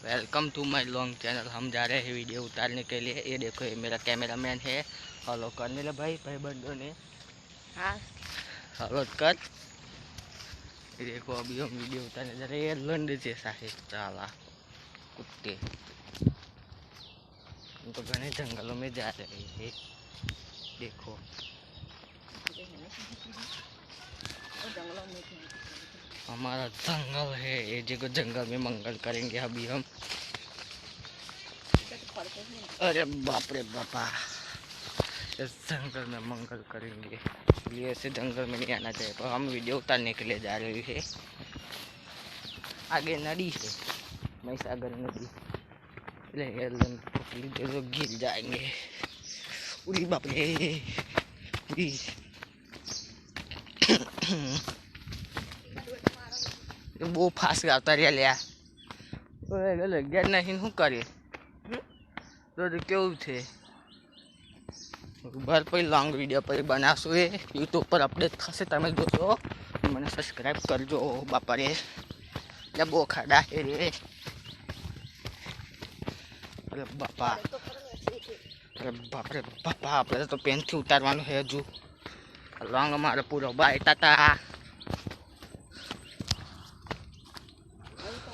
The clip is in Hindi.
Welcome to my long channel. हम जा रहे हैं वीडियो उतारने के लिए। ये देखो, ये मेरा कैमरामैन है। हेलो कर मेरे भाई बंधु ने। हाँ, हेलो कर। ये देखो, अभी हम वीडियो उतारने जा रहे हैं। ये लंड जैसा है साला कुत्ते। हम तो घने जंगलों में जा रहे हैं। देखो हमारा जंगल है। ये जगह जंगल में मंगल करेंगे अभी हम। अरे बाप रे बापा, इस जंगल में मंगल करेंगे। इसलिए ऐसे जंगल में नहीं आना चाहिए, पर हम वीडियो उतारने के लिए जा रहे हैं। आगे नदी है, महिसागर नदी। तो गिर जाएंगे। उरी बाप रे, उरी। वो फास गया उतारिया लिया लग नहीं हूँ करे तो केव थे। भर पर लॉन्ग वीडियो पर बनाशो यूट्यूब पर अपडेट थशे। तमे जोशो, मैंने सब्सक्राइब करजो। बापा रे, बो खाड़ा है रे। अरे बापा, अरे बाप रे बापा, अपने तो पेन थी उतारवानो है। हजू लॉन्ग मारे पूरा बाय टाटा।